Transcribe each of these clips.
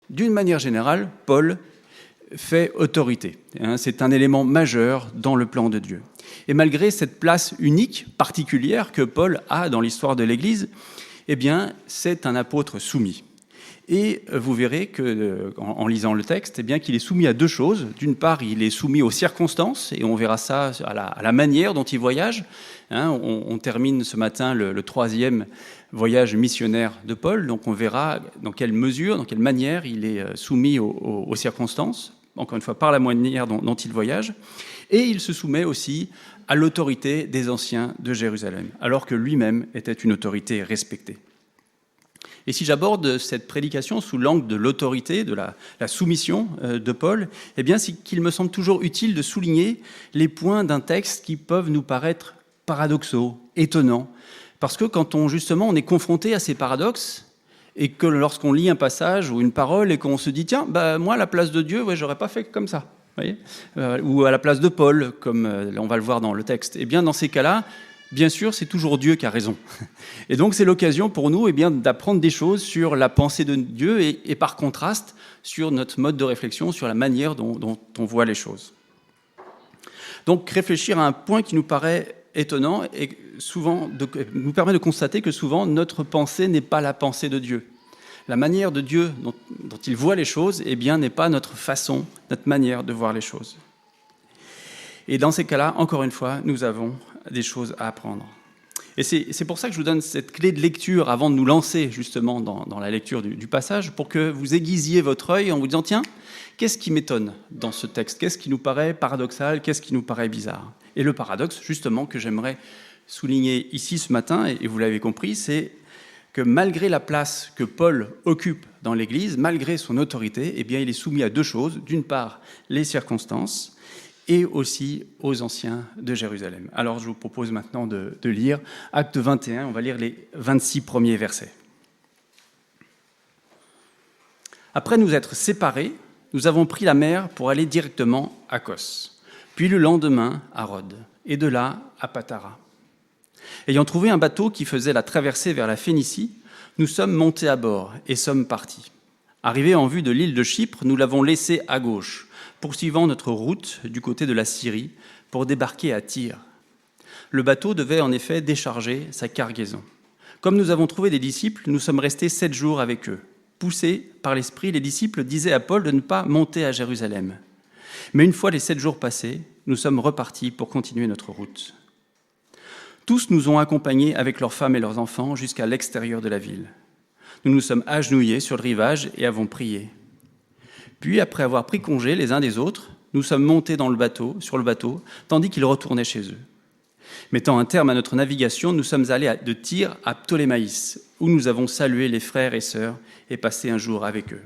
D'une manière générale, Paul fait autorité. C'est un élément majeur dans le plan de Dieu. Et malgré cette place unique, particulière que Paul a dans l'histoire de l'Église, eh bien, c'est un apôtre soumis. Et vous verrez en lisant le texte, eh bien, qu'il est soumis à deux choses. D'une part, il est soumis aux circonstances, et on verra ça à la manière dont il voyage. On termine ce matin le troisième voyage missionnaire de Paul, donc on verra dans quelle mesure, dans quelle manière il est soumis aux circonstances, encore une fois par la manière dont il voyage. Et il se soumet aussi à l'autorité des anciens de Jérusalem, alors que lui-même était une autorité respectée. Et si j'aborde cette prédication sous l'angle de l'autorité, de la soumission de Paul, eh bien, c'est qu'il me semble toujours utile de souligner les points d'un texte qui peuvent nous paraître paradoxaux, étonnants, parce que quand on est confronté à ces paradoxes, et que lorsqu'on lit un passage ou une parole et qu'on se dit « Tiens, moi, à la place de Dieu, j'aurais pas fait comme ça. » Voyez, ou à la place de Paul, comme on va le voir dans le texte. Eh bien, dans ces cas-là, bien sûr, c'est toujours Dieu qui a raison. Et donc, c'est l'occasion pour nous d'apprendre des choses sur la pensée de Dieu et par contraste, sur notre mode de réflexion, sur la manière dont on voit les choses. Donc, réfléchir à un point qui nous paraît étonnant et souvent nous permet de constater que souvent, notre pensée n'est pas la pensée de Dieu. La manière de Dieu dont il voit les choses, eh bien, n'est pas notre façon, notre manière de voir les choses. Et dans ces cas-là, encore une fois, nous avons des choses à apprendre. Et c'est pour ça que je vous donne cette clé de lecture avant de nous lancer justement dans la lecture du passage, pour que vous aiguisiez votre œil en vous disant « Tiens, qu'est-ce qui m'étonne dans ce texte ? Qu'est-ce qui nous paraît paradoxal ? Qu'est-ce qui nous paraît bizarre ?» Et le paradoxe, justement, que j'aimerais souligner ici ce matin, et vous l'avez compris, c'est que malgré la place que Paul occupe dans l'Église, malgré son autorité, eh bien, il est soumis à deux choses. D'une part, les circonstances, et aussi aux anciens de Jérusalem. Alors, je vous propose maintenant de lire Acte 21. On va lire les 26 premiers versets. Après nous être séparés, nous avons pris la mer pour aller directement à Kos, puis le lendemain à Rhodes, et de là à Patara. Ayant trouvé un bateau qui faisait la traversée vers la Phénicie, nous sommes montés à bord et sommes partis. Arrivés en vue de l'île de Chypre, nous l'avons laissé à gauche, poursuivant notre route du côté de la Syrie pour débarquer à Tyr. Le bateau devait en effet décharger sa cargaison. Comme nous avons trouvé des disciples, nous sommes restés 7 jours avec eux. Poussés par l'Esprit, les disciples disaient à Paul de ne pas monter à Jérusalem. Mais une fois les 7 jours passés, nous sommes repartis pour continuer notre route. Tous nous ont accompagnés avec leurs femmes et leurs enfants jusqu'à l'extérieur de la ville. Nous nous sommes agenouillés sur le rivage et avons prié. Puis, après avoir pris congé les uns des autres, nous sommes montés sur le bateau, tandis qu'ils retournaient chez eux. Mettant un terme à notre navigation, nous sommes allés de Tyr à Ptolémaïs, où nous avons salué les frères et sœurs et passé un jour avec eux.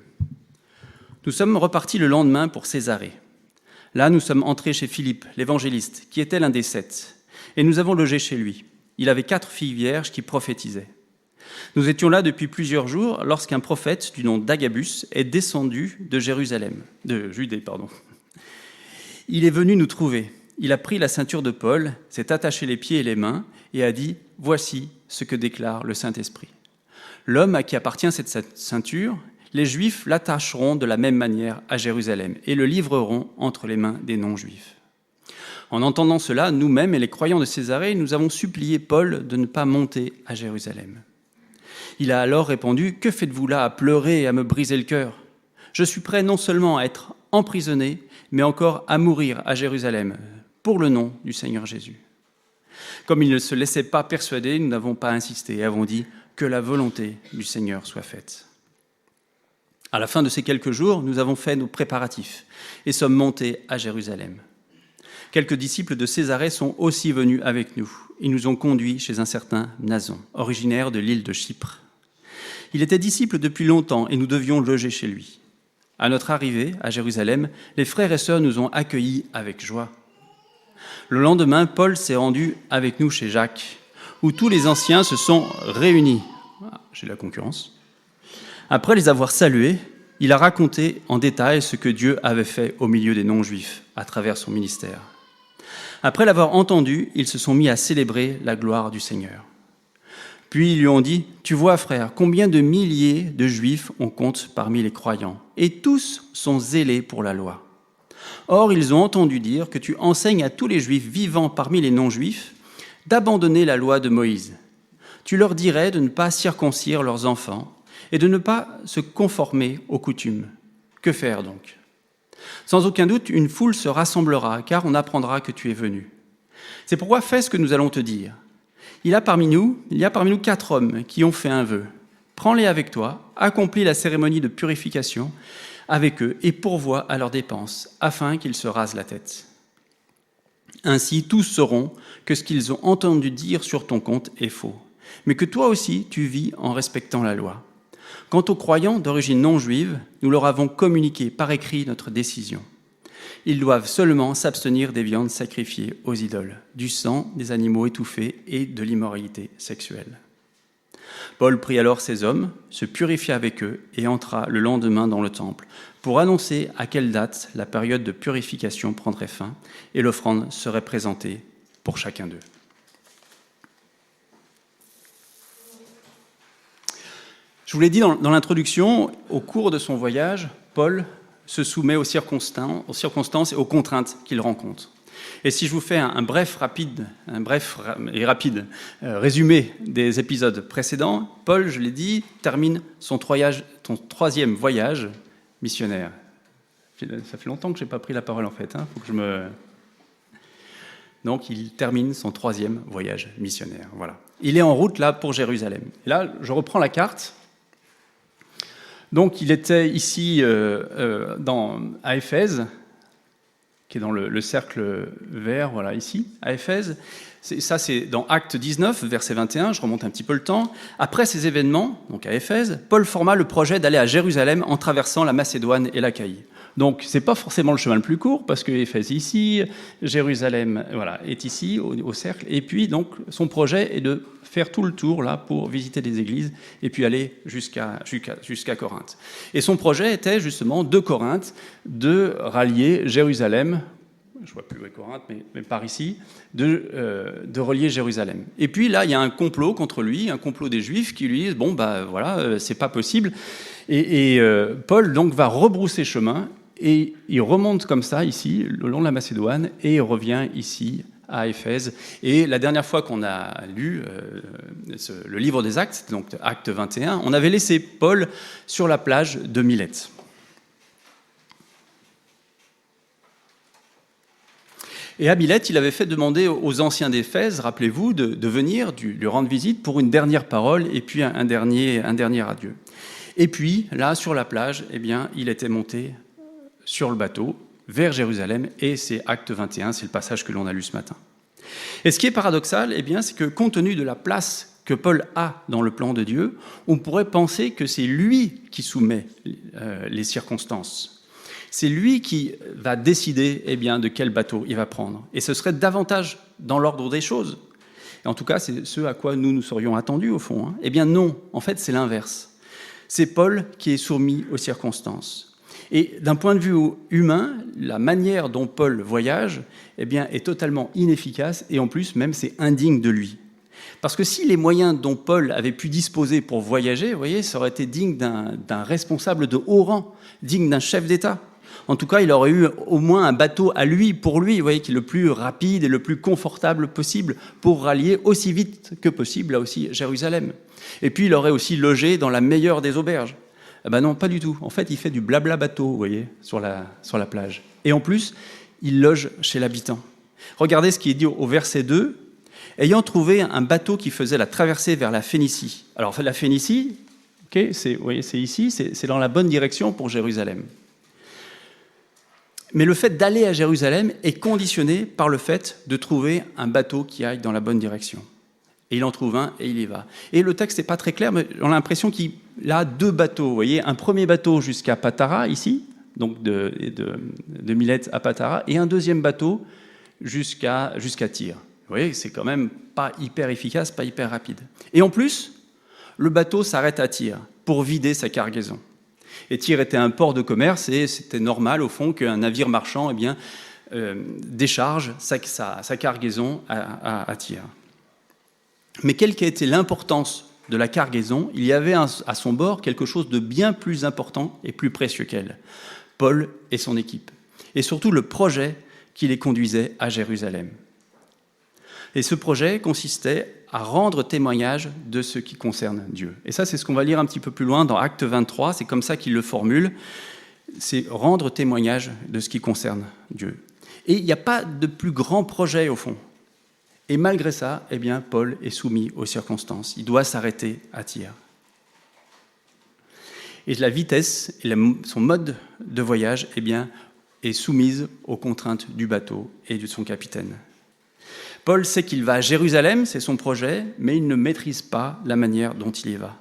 Nous sommes repartis le lendemain pour Césarée. Là, nous sommes entrés chez Philippe, l'évangéliste, qui était l'un des 7, et nous avons logé chez lui. Il avait 4 filles vierges qui prophétisaient. Nous étions là depuis plusieurs jours lorsqu'un prophète du nom d'Agabus est descendu de Judée. Il est venu nous trouver. Il a pris la ceinture de Paul, s'est attaché les pieds et les mains et a dit « Voici ce que déclare le Saint-Esprit. L'homme à qui appartient cette ceinture, les Juifs l'attacheront de la même manière à Jérusalem et le livreront entre les mains des non-Juifs. » En entendant cela, nous-mêmes et les croyants de Césarée, nous avons supplié Paul de ne pas monter à Jérusalem. Il a alors répondu « Que faites-vous là à pleurer et à me briser le cœur ? Je suis prêt non seulement à être emprisonné, mais encore à mourir à Jérusalem, pour le nom du Seigneur Jésus. » Comme il ne se laissait pas persuader, nous n'avons pas insisté et avons dit « Que la volonté du Seigneur soit faite. » À la fin de ces quelques jours, nous avons fait nos préparatifs et sommes montés à Jérusalem. Quelques disciples de Césarée sont aussi venus avec nous. Ils nous ont conduits chez un certain Mnason, originaire de l'île de Chypre. Il était disciple depuis longtemps et nous devions loger chez lui. À notre arrivée à Jérusalem, les frères et sœurs nous ont accueillis avec joie. Le lendemain, Paul s'est rendu avec nous chez Jacques, où tous les anciens se sont réunis. J'ai la concurrence. Après les avoir salués, il a raconté en détail ce que Dieu avait fait au milieu des non-juifs à travers son ministère. Après l'avoir entendu, ils se sont mis à célébrer la gloire du Seigneur. Puis ils lui ont dit, « Tu vois, frère, combien de milliers de Juifs on compte parmi les croyants, et tous sont zélés pour la loi. Or, ils ont entendu dire que tu enseignes à tous les Juifs vivant parmi les non-Juifs d'abandonner la loi de Moïse. Tu leur dirais de ne pas circoncire leurs enfants et de ne pas se conformer aux coutumes. Que faire donc ? Sans aucun doute, une foule se rassemblera, car on apprendra que tu es venu. C'est pourquoi fais ce que nous allons te dire. Il y a parmi nous 4 hommes qui ont fait un vœu. Prends-les avec toi, accomplis la cérémonie de purification avec eux et pourvois à leurs dépenses, afin qu'ils se rasent la tête. Ainsi, tous sauront que ce qu'ils ont entendu dire sur ton compte est faux, mais que toi aussi tu vis en respectant la loi. Quant aux croyants d'origine non juive, nous leur avons communiqué par écrit notre décision. Ils doivent seulement s'abstenir des viandes sacrifiées aux idoles, du sang des animaux étouffés et de l'immoralité sexuelle. Paul prit alors ces hommes, se purifia avec eux et entra le lendemain dans le temple pour annoncer à quelle date la période de purification prendrait fin et l'offrande serait présentée pour chacun d'eux. Je vous l'ai dit dans l'introduction, au cours de son voyage, Paul se soumet aux circonstances et aux contraintes qu'il rencontre. Et si je vous fais un bref et rapide résumé des épisodes précédents, Paul, je l'ai dit, termine son 3e voyage missionnaire. Ça fait longtemps que je n'ai pas pris la parole en fait. Donc il termine son 3e voyage missionnaire. Voilà. Il est en route là pour Jérusalem. Et là, je reprends la carte. Donc il était ici à Éphèse, qui est dans le cercle vert, voilà, ici, à Éphèse. Ça, c'est dans Actes 19, verset 21, je remonte un petit peu le temps. Après ces événements, donc à Éphèse, Paul forma le projet d'aller à Jérusalem en traversant la Macédoine et l'Achaïe. Donc, ce n'est pas forcément le chemin le plus court, parce que Éphèse est ici, Jérusalem est ici, au cercle. Et puis, donc, son projet est de faire tout le tour là pour visiter des églises et puis aller jusqu'à Corinthe. Et son projet était justement de Corinthe de rallier Jérusalem, je ne vois plus où est Corinthe, mais par ici, de relier Jérusalem. Et puis là, il y a un complot contre lui, un complot des Juifs qui lui disent « bon, c'est pas possible ». Et Paul donc va rebrousser chemin et il remonte comme ça ici, le long de la Macédoine, et il revient ici à Éphèse. Et la dernière fois qu'on a lu le livre des Actes, donc Acte 21, on avait laissé Paul sur la plage de Milette. Et à Milette, il avait fait demander aux anciens d'Éphèse, rappelez-vous, de venir, de lui rendre visite pour une dernière parole et puis un dernier adieu. Et puis, là, sur la plage, il était monté sur le bateau vers Jérusalem, et c'est Acte 21, c'est le passage que l'on a lu ce matin. Et ce qui est paradoxal, c'est que compte tenu de la place que Paul a dans le plan de Dieu, on pourrait penser que c'est lui qui soumet les circonstances. C'est lui qui va décider de quel bateau il va prendre. Et ce serait davantage dans l'ordre des choses. Et en tout cas, c'est ce à quoi nous serions attendus, au fond. Non, en fait, c'est l'inverse. C'est Paul qui est soumis aux circonstances. Et d'un point de vue humain, la manière dont Paul voyage est totalement inefficace et en plus, même, c'est indigne de lui. Parce que si les moyens dont Paul avait pu disposer pour voyager, vous voyez, ça aurait été digne d'un responsable de haut rang, digne d'un chef d'État. En tout cas, il aurait eu au moins un bateau à lui, pour lui, vous voyez, qui est le plus rapide et le plus confortable possible pour rallier aussi vite que possible, là aussi, Jérusalem. Et puis, il aurait aussi logé dans la meilleure des auberges. Non, pas du tout. En fait, il fait du blabla bateau, vous voyez, sur la plage. Et en plus, il loge chez l'habitant. Regardez ce qui est dit au verset 2. « Ayant trouvé un bateau qui faisait la traversée vers la Phénicie. » Alors, la Phénicie, vous voyez, c'est ici, c'est dans la bonne direction pour Jérusalem. Mais le fait d'aller à Jérusalem est conditionné par le fait de trouver un bateau qui aille dans la bonne direction. Et il en trouve un et il y va. Et le texte n'est pas très clair, mais on a l'impression qu'il a 2 bateaux. Vous voyez, un premier bateau jusqu'à Patara, ici, donc de Milette à Patara, et un deuxième bateau jusqu'à Tyr. Vous voyez, c'est quand même pas hyper efficace, pas hyper rapide. Et en plus, le bateau s'arrête à Tyr pour vider sa cargaison. Et Tyr était un port de commerce et c'était normal, au fond, qu'un navire marchand décharge sa cargaison à Tyr. Mais quelle qu'a été l'importance de la cargaison, il y avait à son bord quelque chose de bien plus important et plus précieux qu'elle, Paul et son équipe, et surtout le projet qui les conduisait à Jérusalem. Et ce projet consistait à rendre témoignage de ce qui concerne Dieu. Et ça, c'est ce qu'on va lire un petit peu plus loin dans Acte 23, c'est comme ça qu'il le formule, c'est rendre témoignage de ce qui concerne Dieu. Et il n'y a pas de plus grand projet au fond. Et malgré ça, eh bien, Paul est soumis aux circonstances. Il doit s'arrêter à Tyr. Et la vitesse et son mode de voyage eh bien, est soumise aux contraintes du bateau et de son capitaine. Paul sait qu'il va à Jérusalem, c'est son projet, mais il ne maîtrise pas la manière dont il y va.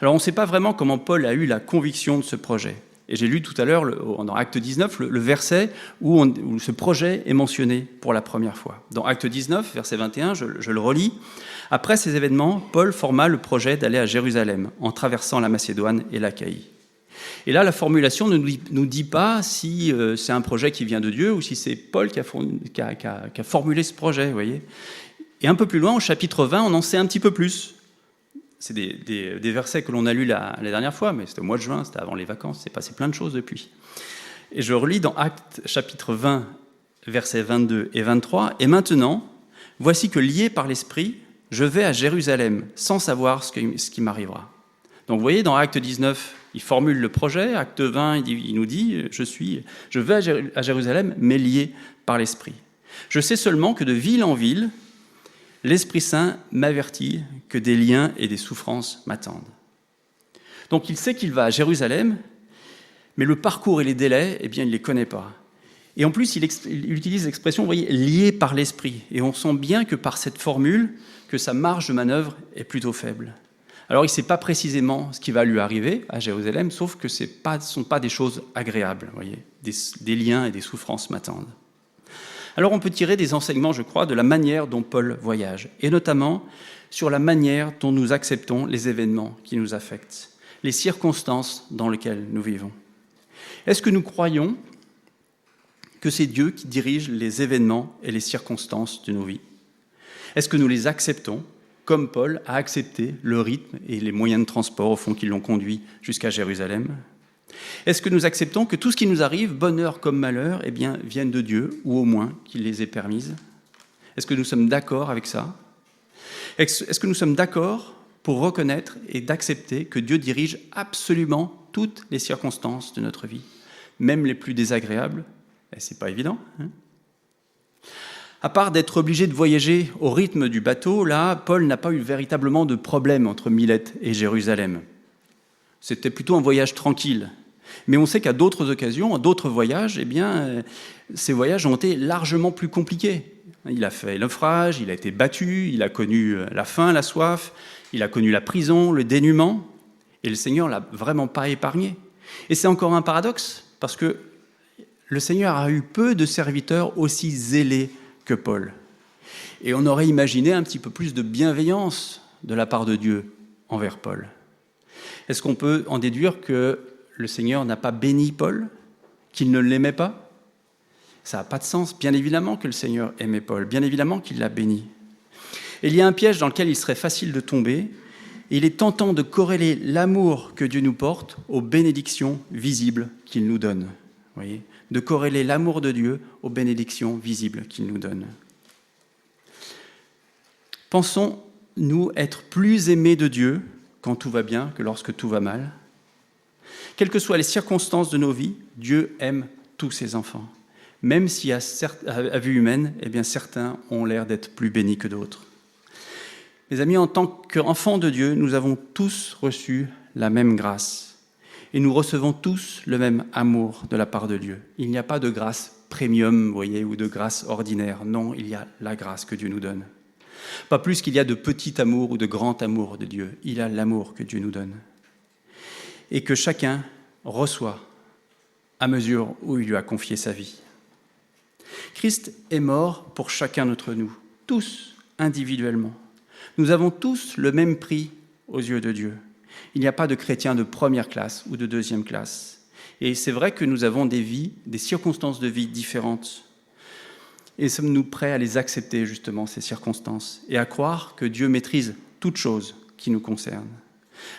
Alors on ne sait pas vraiment comment Paul a eu la conviction de ce projet. Et j'ai lu tout à l'heure, dans Acte 19, le verset où ce projet est mentionné pour la première fois. Dans Acte 19, verset 21, je le relis. « Après ces événements, Paul forma le projet d'aller à Jérusalem, en traversant la Macédoine et l'Achaïe. » Et là, la formulation ne nous dit pas si c'est un projet qui vient de Dieu ou si c'est Paul qui a formulé ce projet, vous voyez. Et un peu plus loin, au chapitre 20, on en sait un petit peu plus. C'est des versets que l'on a lus la dernière fois, mais c'était au mois de juin, c'était avant les vacances, c'est passé plein de choses depuis. Et je relis dans Actes chapitre 20, versets 22 et 23. « Et maintenant, voici que lié par l'Esprit, je vais à Jérusalem, sans savoir ce qui m'arrivera. » Donc vous voyez, dans Acte 19, il formule le projet. Acte 20, il nous dit « Je vais à Jérusalem, mais lié par l'Esprit. Je sais seulement que de ville en ville, l'Esprit Saint m'avertit que des liens et des souffrances m'attendent. » Donc il sait qu'il va à Jérusalem, mais le parcours et les délais, eh bien, il ne les connaît pas. Et en plus, il utilise l'expression, vous voyez, lié par l'Esprit. Et on sent bien que par cette formule, que sa marge de manœuvre est plutôt faible. Alors il ne sait pas précisément ce qui va lui arriver à Jérusalem, sauf que ce ne sont pas des choses agréables, vous voyez, des liens et des souffrances m'attendent. Alors on peut tirer des enseignements, je crois, de la manière dont Paul voyage, et notamment sur la manière dont nous acceptons les événements qui nous affectent, les circonstances dans lesquelles nous vivons. Est-ce que nous croyons que c'est Dieu qui dirige les événements et les circonstances de nos vies? Est-ce que nous les acceptons, comme Paul a accepté le rythme et les moyens de transport, au fond, qui l'ont conduit jusqu'à Jérusalem? Est-ce que nous acceptons que tout ce qui nous arrive, bonheur comme malheur, eh bien, vienne de Dieu, ou au moins qu'il les ait permises? Est-ce que nous sommes d'accord avec ça? Est-ce que nous sommes d'accord pour reconnaître et d'accepter que Dieu dirige absolument toutes les circonstances de notre vie, même les plus désagréables? Et c'est pas évident, hein? À part d'être obligé de voyager au rythme du bateau, là, Paul n'a pas eu véritablement de problème entre Milette et Jérusalem. C'était plutôt un voyage tranquille. Mais on sait qu'à d'autres occasions, à d'autres voyages, eh bien, ces voyages ont été largement plus compliqués. Il a fait naufrage, il a été battu, il a connu la faim, la soif, il a connu la prison, le dénuement, et le Seigneur ne l'a vraiment pas épargné. Et c'est encore un paradoxe, parce que le Seigneur a eu peu de serviteurs aussi zélés que Paul. Et on aurait imaginé un petit peu plus de bienveillance de la part de Dieu envers Paul. Est-ce qu'on peut en déduire que le Seigneur n'a pas béni Paul, qu'il ne l'aimait pas? Ça n'a pas de sens. Bien évidemment que le Seigneur aimait Paul, bien évidemment qu'il l'a béni. Et il y a un piège dans lequel il serait facile de tomber. Et il est tentant de corréler l'amour que Dieu nous porte aux bénédictions visibles qu'il nous donne. Vous voyez, de corréler l'amour de Dieu aux bénédictions visibles qu'il nous donne. Pensons-nous être plus aimés de Dieu quand tout va bien que lorsque tout va mal? Quelles que soient les circonstances de nos vies, Dieu aime tous ses enfants. Même si à vue humaine, eh bien, certains ont l'air d'être plus bénis que d'autres. Mes amis, en tant qu'enfants de Dieu, nous avons tous reçu la même grâce. Et nous recevons tous le même amour de la part de Dieu. Il n'y a pas de grâce premium, vous voyez, ou de grâce ordinaire. Non, il y a la grâce que Dieu nous donne. Pas plus qu'il y a de petit amour ou de grand amour de Dieu. Il y a l'amour que Dieu nous donne. Et que chacun reçoit à mesure où il lui a confié sa vie. Christ est mort pour chacun d'entre nous, tous individuellement. Nous avons tous le même prix aux yeux de Dieu. Il n'y a pas de chrétiens de première classe ou de deuxième classe. Et c'est vrai que nous avons des vies, des circonstances de vie différentes. Et sommes-nous prêts à les accepter, justement, ces circonstances, et à croire que Dieu maîtrise toute chose qui nous concerne?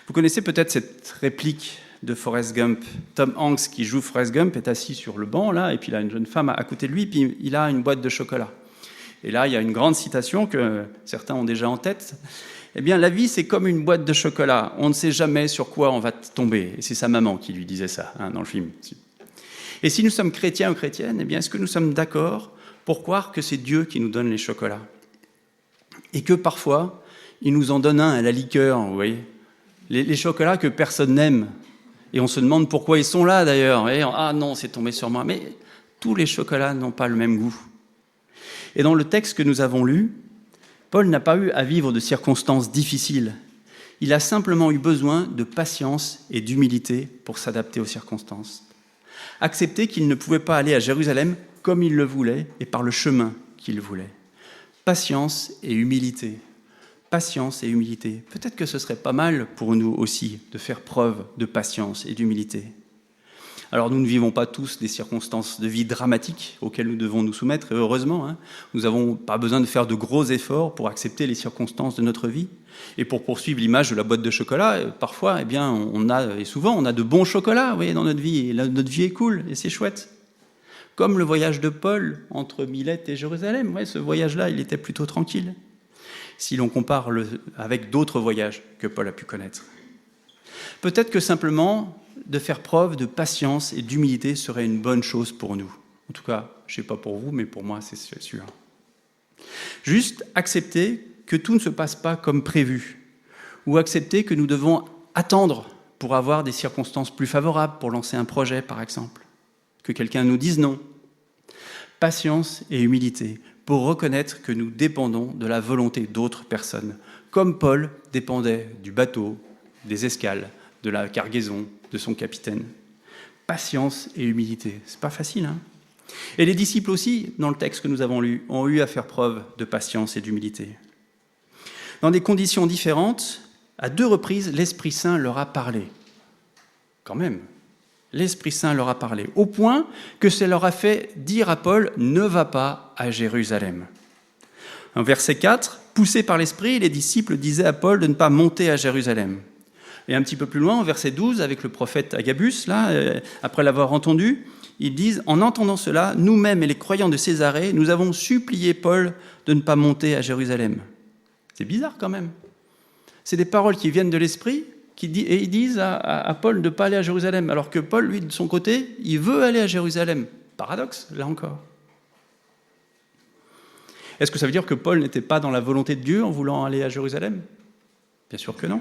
Vous connaissez peut-être cette réplique de Forrest Gump. Tom Hanks, qui joue Forrest Gump, est assis sur le banc, là, et puis il a une jeune femme à côté de lui, puis il a une boîte de chocolat. Et là, il y a une grande citation que certains ont déjà en tête. Eh bien, la vie, c'est comme une boîte de chocolat. On ne sait jamais sur quoi on va tomber. Et c'est sa maman qui lui disait ça, dans le film. Et si nous sommes chrétiens ou chrétiennes, eh bien, est-ce que nous sommes d'accord pour croire que c'est Dieu qui nous donne les chocolats? Et que parfois, il nous en donne un à la liqueur, vous voyez, les chocolats que personne n'aime. Et on se demande pourquoi ils sont là, d'ailleurs. Et, ah non, c'est tombé sur moi. Mais tous les chocolats n'ont pas le même goût. Et dans le texte que nous avons lu, Paul n'a pas eu à vivre de circonstances difficiles. Il a simplement eu besoin de patience et d'humilité pour s'adapter aux circonstances. Accepter qu'il ne pouvait pas aller à Jérusalem comme il le voulait et par le chemin qu'il voulait. Patience et humilité. Patience et humilité. Peut-être que ce serait pas mal pour nous aussi de faire preuve de patience et d'humilité. Alors nous ne vivons pas tous des circonstances de vie dramatiques auxquelles nous devons nous soumettre, et heureusement, nous n'avons pas besoin de faire de gros efforts pour accepter les circonstances de notre vie. Et pour poursuivre l'image de la boîte de chocolat, parfois, souvent, on a de bons chocolats, vous voyez, dans notre vie, et notre vie est cool, et c'est chouette. Comme le voyage de Paul entre Milet et Jérusalem, ce voyage-là, il était plutôt tranquille, si l'on compare avec d'autres voyages que Paul a pu connaître. Peut-être que simplement, de faire preuve de patience et d'humilité serait une bonne chose pour nous. En tout cas, je ne sais pas pour vous, mais pour moi, c'est sûr. Juste accepter que tout ne se passe pas comme prévu, ou accepter que nous devons attendre pour avoir des circonstances plus favorables pour lancer un projet, par exemple. Que quelqu'un nous dise non. Patience et humilité pour reconnaître que nous dépendons de la volonté d'autres personnes, comme Paul dépendait du bateau, des escales, de la cargaison, de son capitaine. Patience et humilité, c'est pas facile, hein? Et les disciples aussi, dans le texte que nous avons lu, ont eu à faire preuve de patience et d'humilité. Dans des conditions différentes, à 2 reprises, l'Esprit Saint leur a parlé. Quand même, l'Esprit Saint leur a parlé, au point que ça leur a fait dire à Paul « Ne va pas à Jérusalem ». En verset 4, poussés par l'Esprit, les disciples disaient à Paul de ne pas monter à Jérusalem. Et un petit peu plus loin, au verset 12, avec le prophète Agabus, là, après l'avoir entendu, ils disent « En entendant cela, nous-mêmes et les croyants de Césarée, nous avons supplié Paul de ne pas monter à Jérusalem. » C'est bizarre quand même. C'est des paroles qui viennent de l'Esprit, et ils disent à Paul de ne pas aller à Jérusalem, alors que Paul, lui, de son côté, il veut aller à Jérusalem. Paradoxe, là encore. Est-ce que ça veut dire que Paul n'était pas dans la volonté de Dieu en voulant aller à Jérusalem? Bien sûr que non.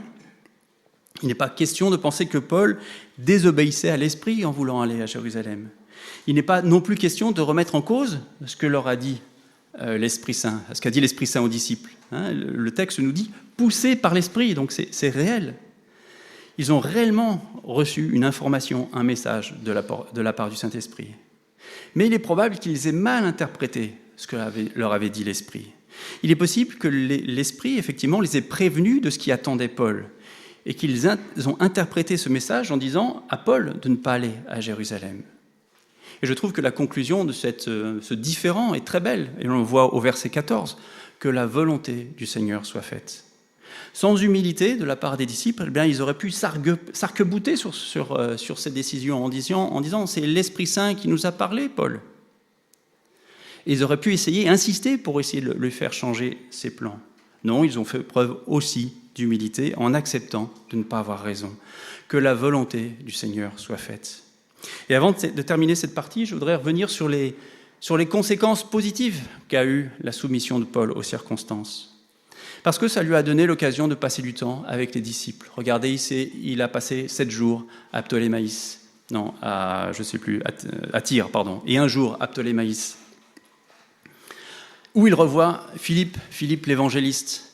Il n'est pas question de penser que Paul désobéissait à l'Esprit en voulant aller à Jérusalem. Il n'est pas non plus question de remettre en cause ce que leur a dit l'Esprit Saint, ce qu'a dit l'Esprit Saint aux disciples. Le texte nous dit « poussés par l'Esprit », donc c'est réel. Ils ont réellement reçu une information, un message de la part du Saint-Esprit. Mais il est probable qu'ils aient mal interprété ce que leur avait dit l'Esprit. Il est possible que l'Esprit, effectivement, les ait prévenus de ce qui attendait Paul, et qu'ils ont interprété ce message en disant à Paul de ne pas aller à Jérusalem. Et je trouve que la conclusion de ce différend est très belle, et on le voit au verset 14, que la volonté du Seigneur soit faite. Sans humilité de la part des disciples, eh bien, ils auraient pu s'arc-bouter sur cette décision en disant c'est l'Esprit Saint qui nous a parlé, Paul. Et ils auraient pu insister pour essayer de lui faire changer ses plans. Non, ils ont fait preuve aussi d'humilité en acceptant de ne pas avoir raison, que la volonté du Seigneur soit faite. Et avant de terminer cette partie, je voudrais revenir sur les conséquences positives qu'a eu la soumission de Paul aux circonstances. Parce que ça lui a donné l'occasion de passer du temps avec les disciples. Regardez, il a passé 7 jours à Ptolémaïs, à Tyr, et 1 jour à Ptolémaïs, où il revoit Philippe l'évangéliste.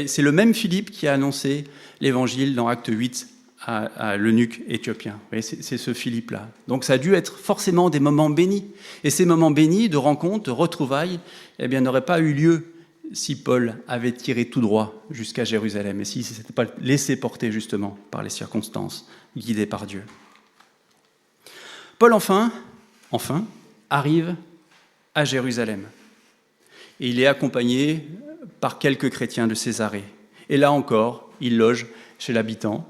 C'est le même Philippe qui a annoncé l'évangile dans Acte 8 à l'eunuque éthiopien. C'est ce Philippe-là. Donc ça a dû être forcément des moments bénis. Et ces moments bénis de rencontres, de retrouvailles, n'auraient pas eu lieu si Paul avait tiré tout droit jusqu'à Jérusalem et s'il ne s'était pas laissé porter justement par les circonstances, guidé par Dieu. Paul, enfin, arrive à Jérusalem. et il est accompagné par quelques chrétiens de Césarée. Et là encore, il loge chez l'habitant,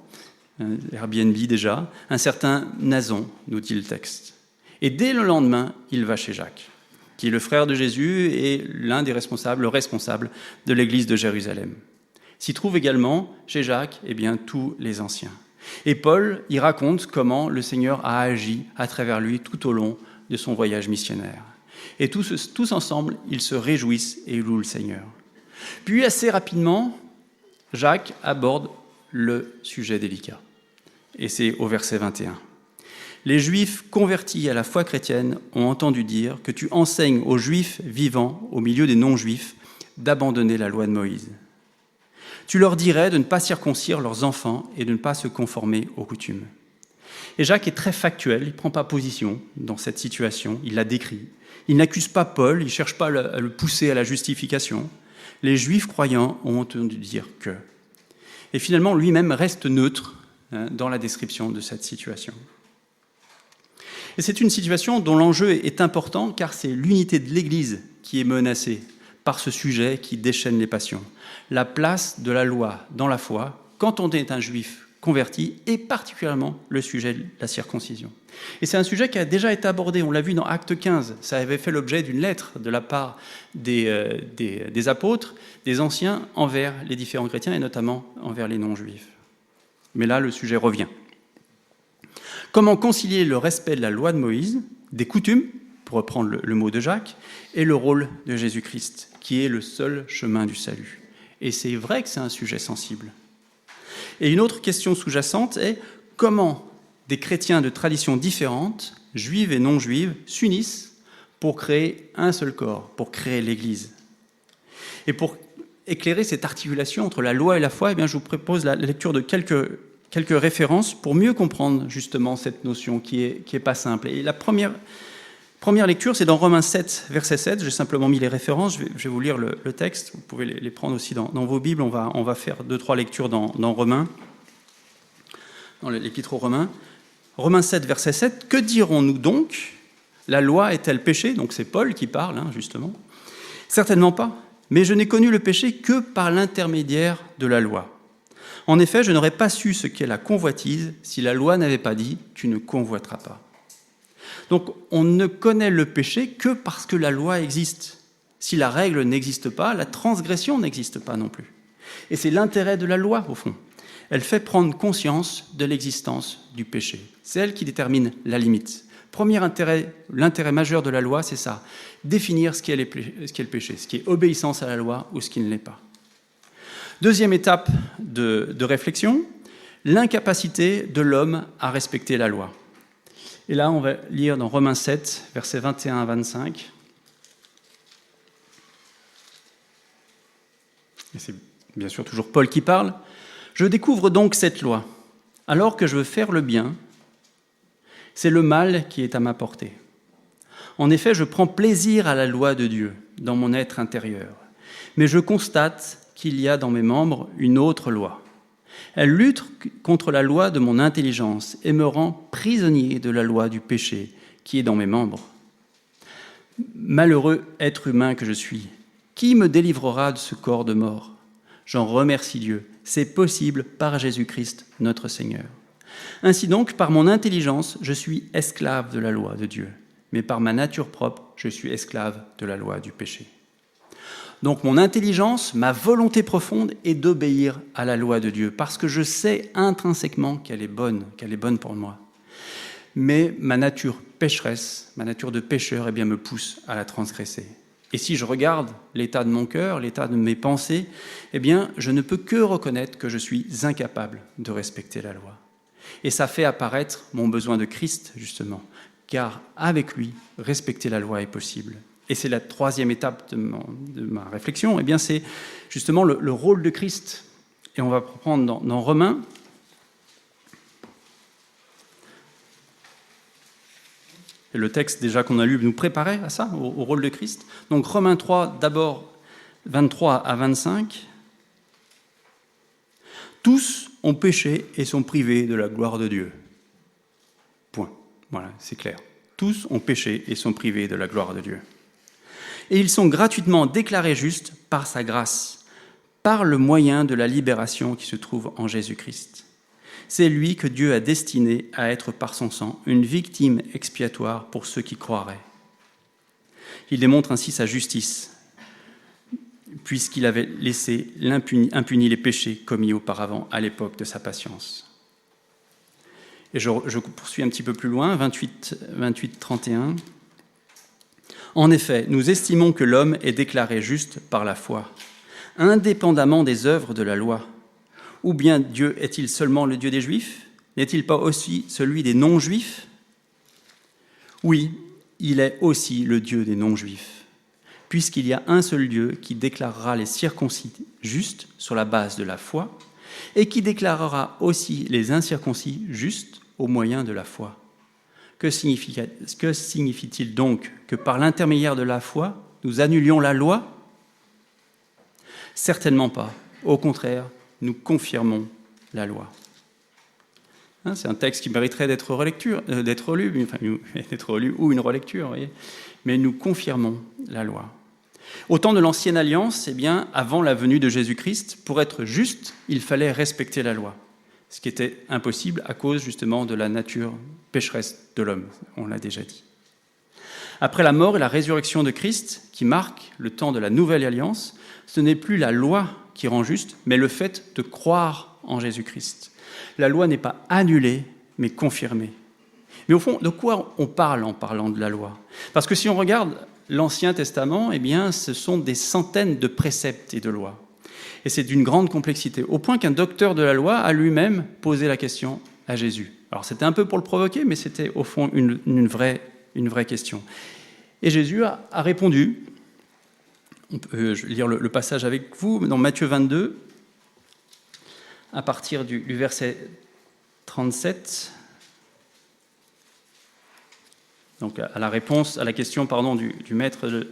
Airbnb déjà, un certain Nason, nous dit le texte. Et dès le lendemain, il va chez Jacques, qui est le frère de Jésus et l'un des responsables, le responsable de l'église de Jérusalem. S'y trouvent également, chez Jacques, tous les anciens. Et Paul y raconte comment le Seigneur a agi à travers lui tout au long de son voyage missionnaire. Et tous ensemble, ils se réjouissent et louent le Seigneur. Puis assez rapidement, Jacques aborde le sujet délicat. Et c'est au verset 21. Les Juifs convertis à la foi chrétienne ont entendu dire que tu enseignes aux Juifs vivant au milieu des non-Juifs d'abandonner la loi de Moïse. Tu leur dirais de ne pas circoncire leurs enfants et de ne pas se conformer aux coutumes. Et Jacques est très factuel, il ne prend pas position dans cette situation, il la décrit. Il n'accuse pas Paul, il ne cherche pas à le pousser à la justification. Les Juifs croyants ont entendu dire que. Et finalement, lui-même reste neutre dans la description de cette situation. Et c'est une situation dont l'enjeu est important, car c'est l'unité de l'Église qui est menacée par ce sujet qui déchaîne les passions. La place de la loi dans la foi, quand on est un juif converti, et particulièrement le sujet de la circoncision. Et c'est un sujet qui a déjà été abordé, on l'a vu dans Acte 15, ça avait fait l'objet d'une lettre de la part des apôtres, des anciens, envers les différents chrétiens, et notamment envers les non-juifs. Mais là, le sujet revient. Comment concilier le respect de la loi de Moïse, des coutumes, pour reprendre le mot de Jacques, et le rôle de Jésus-Christ, qui est le seul chemin du salut. Et c'est vrai que c'est un sujet sensible. Et une autre question sous-jacente est comment des chrétiens de traditions différentes, juives et non-juives, s'unissent pour créer un seul corps, pour créer l'Église. Et pour éclairer cette articulation entre la loi et la foi, je vous propose la lecture de quelques références pour mieux comprendre justement cette notion qui est pas simple. Et la première lecture, c'est dans Romains 7, verset 7. J'ai simplement mis les références. Je vais vous lire le texte. Vous pouvez les prendre aussi dans vos Bibles. On va faire 2-3 lectures dans Romains, dans l'Épître aux Romains. Romains 7, verset 7. Que dirons-nous donc ? La loi est-elle péché ? Donc c'est Paul qui parle, justement. Certainement pas. Mais je n'ai connu le péché que par l'intermédiaire de la loi. En effet, je n'aurais pas su ce qu'est la convoitise si la loi n'avait pas dit « tu ne convoiteras pas ». Donc, on ne connaît le péché que parce que la loi existe. Si la règle n'existe pas, la transgression n'existe pas non plus. Et c'est l'intérêt de la loi, au fond. Elle fait prendre conscience de l'existence du péché. C'est elle qui détermine la limite. L'intérêt majeur de la loi, c'est ça. Définir ce qu'est le péché, ce qui est obéissance à la loi ou ce qui ne l'est pas. Deuxième étape de réflexion, l'incapacité de l'homme à respecter la loi. Et là, on va lire dans Romains 7, versets 21 à 25. Et c'est bien sûr toujours Paul qui parle. « Je découvre donc cette loi. Alors que je veux faire le bien, c'est le mal qui est à ma portée. En effet, je prends plaisir à la loi de Dieu dans mon être intérieur. Mais je constate qu'il y a dans mes membres une autre loi. Elle lutte contre la loi de mon intelligence et me rend prisonnier de la loi du péché qui est dans mes membres. Malheureux être humain que je suis, qui me délivrera de ce corps de mort ? J'en remercie Dieu, c'est possible par Jésus-Christ notre Seigneur. Ainsi donc, par mon intelligence, je suis esclave de la loi de Dieu, mais par ma nature propre, je suis esclave de la loi du péché. Donc mon intelligence, ma volonté profonde est d'obéir à la loi de Dieu, parce que je sais intrinsèquement qu'elle est bonne pour moi. Mais ma nature pécheresse, ma nature de pécheur, me pousse à la transgresser. Et si je regarde l'état de mon cœur, l'état de mes pensées, je ne peux que reconnaître que je suis incapable de respecter la loi. Et ça fait apparaître mon besoin de Christ, justement, car avec lui, respecter la loi est possible. Et c'est la troisième étape de ma réflexion, c'est justement le rôle de Christ. Et on va reprendre dans Romains. Et le texte déjà qu'on a lu nous préparait à ça, au rôle de Christ. Donc Romains 3, d'abord 23 à 25. Tous ont péché et sont privés de la gloire de Dieu. Point. Voilà, c'est clair. Tous ont péché et sont privés de la gloire de Dieu. Et ils sont gratuitement déclarés justes par sa grâce, par le moyen de la libération qui se trouve en Jésus-Christ. C'est lui que Dieu a destiné à être par son sang une victime expiatoire pour ceux qui croiraient. Il démontre ainsi sa justice, puisqu'il avait laissé impunis les péchés commis auparavant à l'époque de sa patience. Et je poursuis un petit peu plus loin, 28-31. En effet, nous estimons que l'homme est déclaré juste par la foi, indépendamment des œuvres de la loi. Ou bien Dieu est-il seulement le Dieu des Juifs? N'est-il pas aussi celui des non-Juifs? Oui, il est aussi le Dieu des non-Juifs, puisqu'il y a un seul Dieu qui déclarera les circoncis justes sur la base de la foi et qui déclarera aussi les incirconcis justes au moyen de la foi. Que signifie-t-il donc que par l'intermédiaire de la foi, nous annulions la loi? Certainement pas. Au contraire, nous confirmons la loi. C'est un texte qui mériterait d'être relu ou une relecture, voyez. Mais nous confirmons la loi. Au temps de l'Ancienne Alliance, avant la venue de Jésus-Christ, pour être juste, il fallait respecter la loi, ce qui était impossible à cause justement de la nature pécheresse de l'homme, on l'a déjà dit. Après la mort et la résurrection de Christ, qui marque le temps de la Nouvelle Alliance, ce n'est plus la loi qui rend juste, mais le fait de croire en Jésus-Christ. La loi n'est pas annulée, mais confirmée. Mais au fond, de quoi on parle en parlant de la loi? Parce que si on regarde l'Ancien Testament, ce sont des centaines de préceptes et de lois. Et c'est d'une grande complexité, au point qu'un docteur de la loi a lui-même posé la question à Jésus. Alors c'était un peu pour le provoquer, mais c'était au fond une vraie question. Et Jésus a répondu. On peut lire le passage avec vous, dans Matthieu 22, à partir du verset 37. Donc à la réponse, à la question du maître, du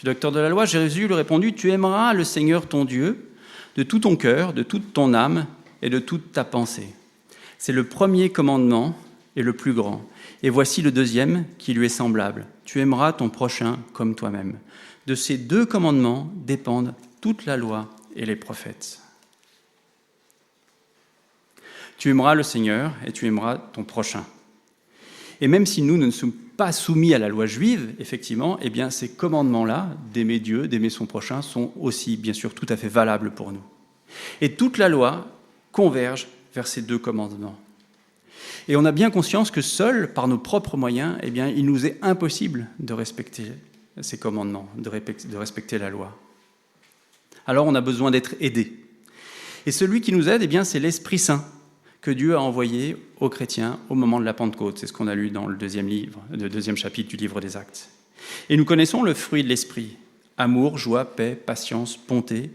docteur de la loi, Jésus lui répondit: « Tu aimeras le Seigneur ton Dieu de tout ton cœur, de toute ton âme et de toute ta pensée. C'est le premier commandement et le plus grand. Et voici le deuxième qui lui est semblable. Tu aimeras ton prochain comme toi-même. De ces deux commandements dépendent toute la loi et les prophètes. » Tu aimeras le Seigneur et tu aimeras ton prochain. Et même si nous ne sommes pas soumis à la loi juive, effectivement, ces commandements-là, d'aimer Dieu, d'aimer son prochain, sont aussi, bien sûr, tout à fait valables pour nous. Et toute la loi converge vers ces deux commandements. Et on a bien conscience que seul, par nos propres moyens, il nous est impossible de respecter ces commandements, de respecter la loi. Alors on a besoin d'être aidé. Et celui qui nous aide, c'est l'Esprit Saint que Dieu a envoyé aux chrétiens au moment de la Pentecôte. C'est ce qu'on a lu dans le deuxième chapitre du livre des Actes. Et nous connaissons le fruit de l'Esprit: amour, joie, paix, patience, bonté,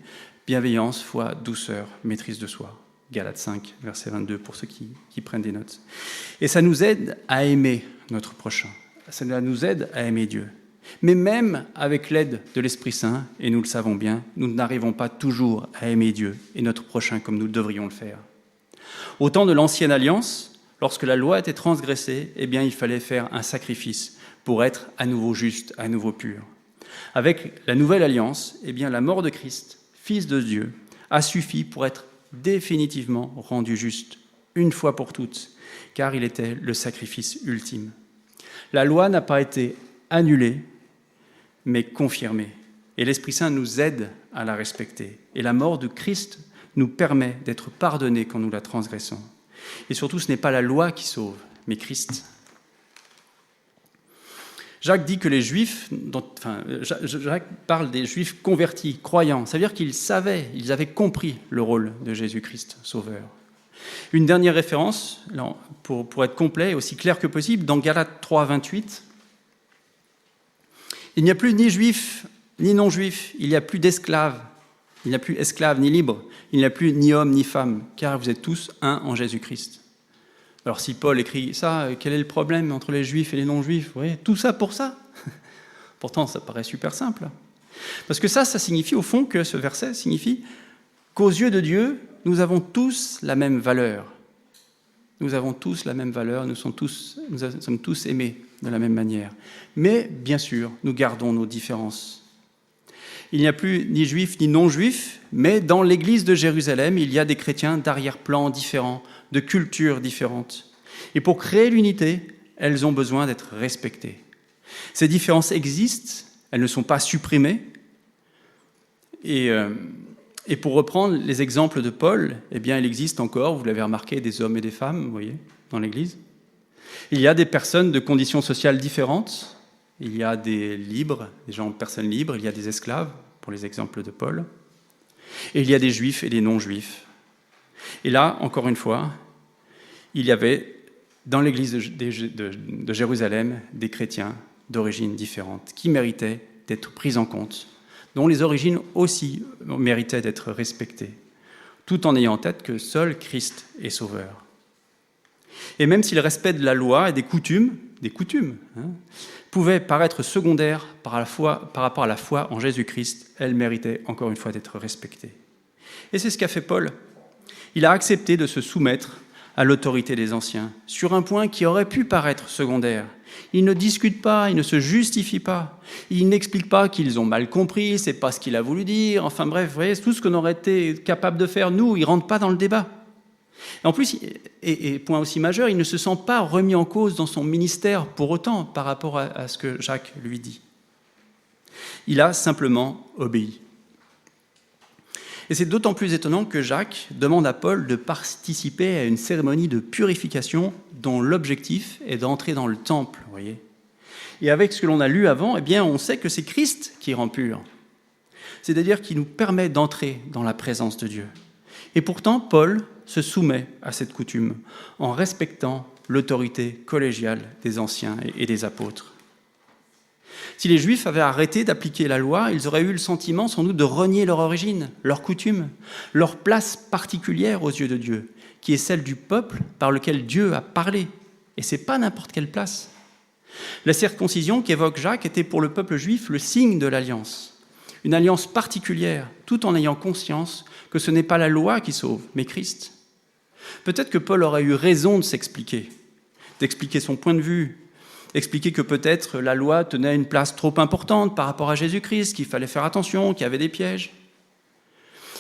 bienveillance, foi, douceur, maîtrise de soi. Galates 5, verset 22, pour ceux qui prennent des notes. Et ça nous aide à aimer notre prochain. Ça nous aide à aimer Dieu. Mais même avec l'aide de l'Esprit Saint, et nous le savons bien, nous n'arrivons pas toujours à aimer Dieu et notre prochain comme nous devrions le faire. Au temps de l'Ancienne Alliance, lorsque la loi était transgressée, il fallait faire un sacrifice pour être à nouveau juste, à nouveau pur. Avec la Nouvelle Alliance, la mort de Christ, Fils de Dieu, a suffi pour être définitivement rendu juste, une fois pour toutes, car il était le sacrifice ultime. La loi n'a pas été annulée, mais confirmée. Et l'Esprit Saint nous aide à la respecter. Et la mort de Christ nous permet d'être pardonnés quand nous la transgressons. Et surtout, ce n'est pas la loi qui sauve, mais Christ. Jacques dit que Jacques parle des Juifs convertis, croyants. Ça veut dire ils avaient compris le rôle de Jésus-Christ, Sauveur. Une dernière référence, pour être complet et aussi clair que possible, dans Galates 3, 28. Il n'y a plus ni juifs ni non-juifs, il n'y a plus d'esclaves, il n'y a plus esclaves ni libres, il n'y a plus ni hommes ni femmes, car vous êtes tous un en Jésus-Christ. Alors si Paul écrit ça, quel est le problème entre les juifs et les non-juifs? Vous voyez, tout ça pour ça. Pourtant, ça paraît super simple. Parce que ça signifie au fond que ce verset signifie qu'aux yeux de Dieu, nous avons tous la même valeur. Nous avons tous la même valeur, nous sommes tous aimés de la même manière. Mais bien sûr, nous gardons nos différences Il n'y a plus ni juifs ni non-juifs, mais dans l'église de Jérusalem, il y a des chrétiens d'arrière-plan différents, de cultures différentes. Et pour créer l'unité, elles ont besoin d'être respectées. Ces différences existent, elles ne sont pas supprimées. Et pour reprendre les exemples de Paul, eh bien, il existe encore, vous l'avez remarqué, des hommes et des femmes, vous voyez, dans l'église. Il y a des personnes de conditions sociales différentes. Il y a des libres, des gens, personnes libres, il y a des esclaves, pour les exemples de Paul. Et il y a des juifs et des non-juifs. Et là, encore une fois, il y avait dans l'église de Jérusalem des chrétiens d'origines différentes qui méritaient d'être pris en compte, dont les origines aussi méritaient d'être respectées, tout en ayant en tête que seul Christ est sauveur. Et même si le respect de la loi et des coutumes, pouvait paraître secondaire par rapport à la foi en Jésus-Christ, elle méritait encore une fois d'être respectée. Et c'est ce qu'a fait Paul. Il a accepté de se soumettre à l'autorité des anciens sur un point qui aurait pu paraître secondaire. Il ne discute pas, il ne se justifie pas, il n'explique pas qu'ils ont mal compris, c'est pas ce qu'il a voulu dire, enfin bref, vous voyez, tout ce qu'on aurait été capable de faire, nous, il ne rentre pas dans le débat. Et en plus, et point aussi majeur, il ne se sent pas remis en cause dans son ministère pour autant par rapport à ce que Jacques lui dit. Il a simplement obéi. Et c'est d'autant plus étonnant que Jacques demande à Paul de participer à une cérémonie de purification dont l'objectif est d'entrer dans le temple, vous voyez. Et avec ce que l'on a lu avant, eh bien, on sait que c'est Christ qui rend pur. C'est-à-dire qui nous permet d'entrer dans la présence de Dieu. Et pourtant, Paul se soumet à cette coutume en respectant l'autorité collégiale des anciens et des apôtres. Si les Juifs avaient arrêté d'appliquer la loi, ils auraient eu le sentiment sans doute de renier leur origine, leur coutume, leur place particulière aux yeux de Dieu, qui est celle du peuple par lequel Dieu a parlé. Et ce n'est pas n'importe quelle place. La circoncision qu'évoque Jacques était pour le peuple juif le signe de l'alliance, une alliance particulière, tout en ayant conscience que ce n'est pas la loi qui sauve, mais Christ. Peut-être que Paul aurait eu raison de s'expliquer, d'expliquer son point de vue, expliquer que peut-être la loi tenait une place trop importante par rapport à Jésus-Christ, qu'il fallait faire attention, qu'il y avait des pièges.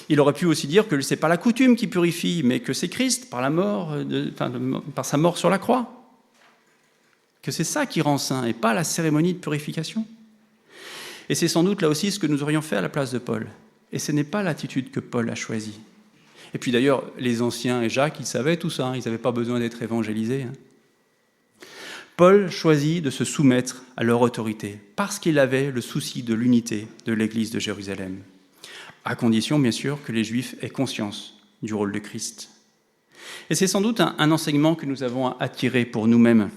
Il aurait pu aussi dire que ce n'est pas la coutume qui purifie, mais que c'est Christ par sa mort sur la croix. Que c'est ça qui rend saint et pas la cérémonie de purification. Et c'est sans doute là aussi ce que nous aurions fait à la place de Paul. Et ce n'est pas l'attitude que Paul a choisie. Et puis d'ailleurs, les anciens et Jacques, ils savaient tout ça, ils n'avaient pas besoin d'être évangélisés. Paul choisit de se soumettre à leur autorité parce qu'il avait le souci de l'unité de l'église de Jérusalem, à condition bien sûr que les Juifs aient conscience du rôle de Christ. Et c'est sans doute un enseignement que nous avons à tirer pour nous-mêmes,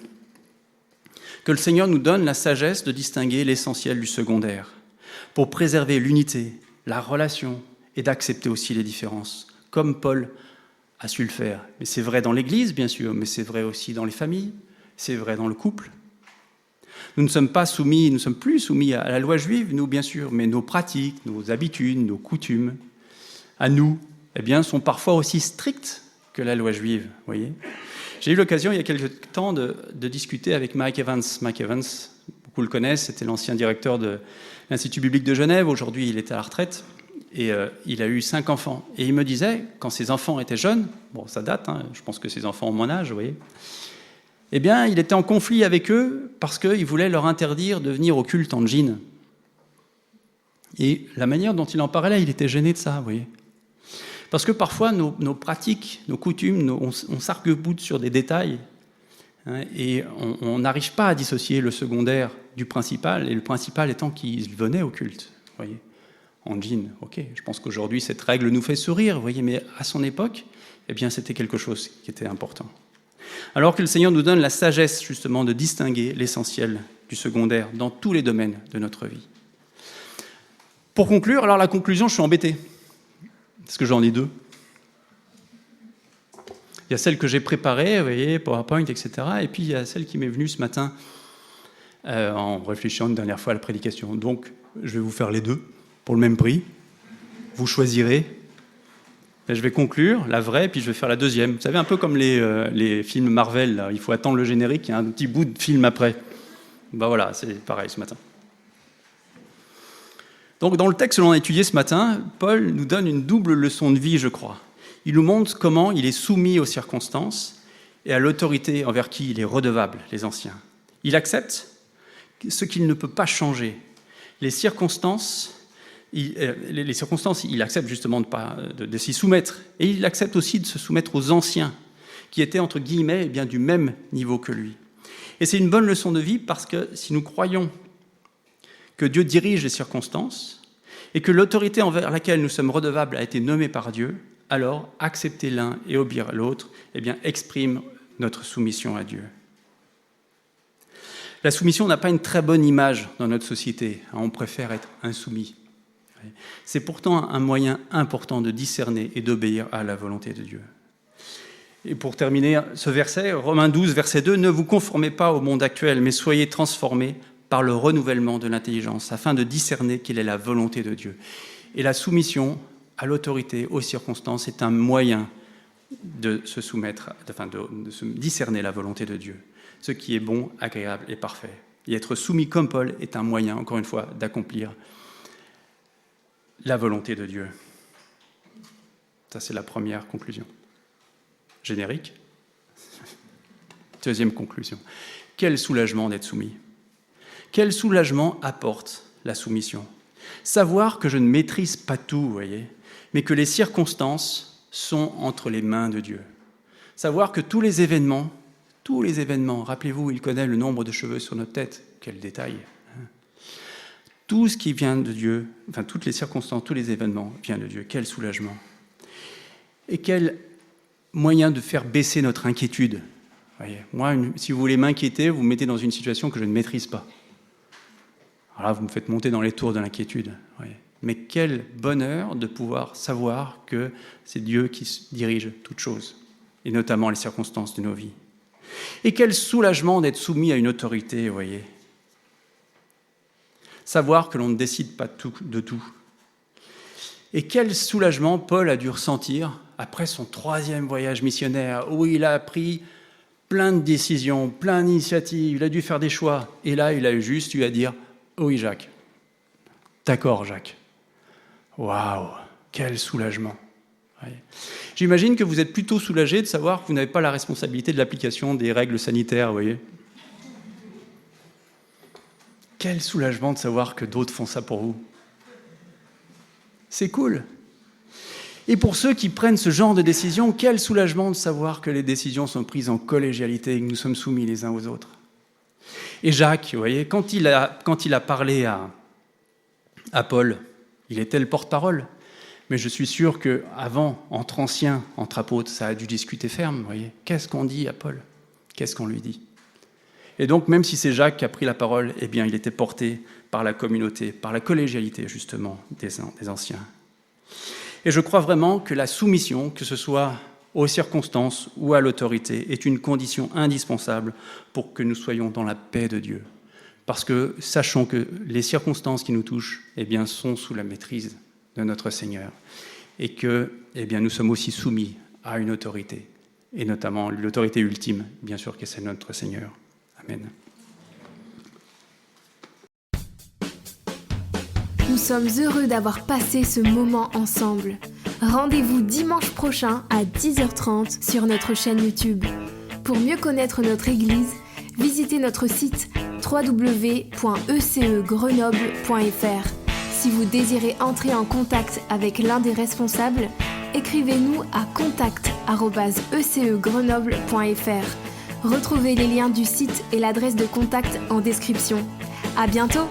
que le Seigneur nous donne la sagesse de distinguer l'essentiel du secondaire, pour préserver l'unité, la relation et d'accepter aussi les différences, comme Paul a su le faire. Mais c'est vrai dans l'Église, bien sûr, mais c'est vrai aussi dans les familles, c'est vrai dans le couple. Nous ne sommes plus soumis à la loi juive, nous, bien sûr, mais nos pratiques, nos habitudes, nos coutumes, à nous, eh bien, sont parfois aussi strictes que la loi juive, vous voyez. J'ai eu l'occasion, il y a quelques temps, de discuter avec Mike Evans. Mike Evans, beaucoup le connaissent, c'était l'ancien directeur de l'Institut biblique de Genève. Aujourd'hui, il est à la retraite et il a eu 5 enfants. Et il me disait, quand ses enfants étaient jeunes, bon, ça date, je pense que ses enfants ont mon âge, vous voyez, eh bien, il était en conflit avec eux parce qu'il voulait leur interdire de venir au culte en jean. Et la manière dont il en parlait, il était gêné de ça, vous voyez. Parce que parfois, nos pratiques, nos coutumes, on s'arc-boute sur des détails et on n'arrive pas à dissocier le secondaire du principal, et le principal étant qu'il venait au culte, vous voyez, en jean. Ok, je pense qu'aujourd'hui, cette règle nous fait sourire, vous voyez, mais à son époque, eh bien, c'était quelque chose qui était important. Alors que le Seigneur nous donne la sagesse, justement, de distinguer l'essentiel du secondaire dans tous les domaines de notre vie. Pour conclure, alors la conclusion, je suis embêté, parce que j'en ai 2. Il y a celle que j'ai préparée, vous voyez, PowerPoint, etc. Et puis il y a celle qui m'est venue ce matin en réfléchissant une dernière fois à la prédication. Donc, je vais vous faire les 2 pour le même prix. Vous choisirez. Et je vais conclure, la vraie, puis je vais faire la deuxième. Vous savez, un peu comme les films Marvel, là, il faut attendre le générique, il y a un petit bout de film après. Ben voilà, c'est pareil ce matin. Donc, dans le texte que l'on a étudié ce matin, Paul nous donne une double leçon de vie, je crois. Il nous montre comment il est soumis aux circonstances et à l'autorité envers qui il est redevable, les anciens. Il accepte ce qu'il ne peut pas changer. Les circonstances, il accepte justement de s'y soumettre. Et il accepte aussi de se soumettre aux anciens, qui étaient, entre guillemets, eh bien, du même niveau que lui. Et c'est une bonne leçon de vie parce que si nous croyons que Dieu dirige les circonstances et que l'autorité envers laquelle nous sommes redevables a été nommée par Dieu, alors accepter l'un et obéir à l'autre, eh bien, exprime notre soumission à Dieu. La soumission n'a pas une très bonne image dans notre société. On préfère être insoumis. C'est pourtant un moyen important de discerner et d'obéir à la volonté de Dieu. Et pour terminer ce verset, Romains 12, verset 2, « Ne vous conformez pas au monde actuel, mais soyez transformés par le renouvellement de l'intelligence, afin de discerner quelle est la volonté de Dieu. » Et la soumission à l'autorité, aux circonstances, est un moyen de se soumettre, de se discerner la volonté de Dieu, ce qui est bon, agréable et parfait. Et être soumis comme Paul est un moyen, encore une fois, d'accomplir la volonté de Dieu. Ça, c'est la première conclusion. Générique. Deuxième conclusion. Quel soulagement d'être soumis. Quel soulagement apporte la soumission. Savoir que je ne maîtrise pas tout, vous voyez, mais que les circonstances sont entre les mains de Dieu. Savoir que tous les événements, rappelez-vous, il connaît le nombre de cheveux sur notre tête, quel détail. Tout ce qui vient de Dieu, enfin toutes les circonstances, tous les événements viennent de Dieu. Quel soulagement. Et quel moyen de faire baisser notre inquiétude. Voyez, moi, si vous voulez m'inquiéter, vous me mettez dans une situation que je ne maîtrise pas. Alors là, vous me faites monter dans les tours de l'inquiétude. Voyez. Mais quel bonheur de pouvoir savoir que c'est Dieu qui dirige toutes choses, et notamment les circonstances de nos vies. Et quel soulagement d'être soumis à une autorité, vous voyez. Savoir que l'on ne décide pas de tout. Et quel soulagement Paul a dû ressentir après son 3e voyage missionnaire, où il a pris plein de décisions, plein d'initiatives, il a dû faire des choix. Et là, il a juste eu à dire « Oui, Jacques. D'accord, Jacques. » Waouh, quel soulagement. Ouais. J'imagine que vous êtes plutôt soulagé de savoir que vous n'avez pas la responsabilité de l'application des règles sanitaires, vous voyez. Quel soulagement de savoir que d'autres font ça pour vous. C'est cool. Et pour ceux qui prennent ce genre de décision, quel soulagement de savoir que les décisions sont prises en collégialité et que nous sommes soumis les uns aux autres. Et Jacques, vous voyez, quand il a parlé à Paul, il était le porte-parole. Mais je suis sûr qu'avant, entre anciens, entre apôtres, ça a dû discuter ferme. Vous voyez. Qu'est-ce qu'on dit à Paul? Qu'est-ce qu'on lui dit? Et donc, même si c'est Jacques qui a pris la parole, eh bien, il était porté par la communauté, par la collégialité, justement, des anciens. Et je crois vraiment que la soumission, que ce soit aux circonstances ou à l'autorité, est une condition indispensable pour que nous soyons dans la paix de Dieu. Parce que sachons que les circonstances qui nous touchent, eh bien, sont sous la maîtrise de notre Seigneur. Et que, eh bien, nous sommes aussi soumis à une autorité. Et notamment l'autorité ultime, bien sûr, que c'est notre Seigneur. Amen. Nous sommes heureux d'avoir passé ce moment ensemble. Rendez-vous dimanche prochain à 10h30 sur notre chaîne YouTube. Pour mieux connaître notre Église, visitez notre site www.ecegrenoble.fr. Si vous désirez entrer en contact avec l'un des responsables, écrivez-nous à contact@ecegrenoble.fr. Retrouvez les liens du site et l'adresse de contact en description. À bientôt!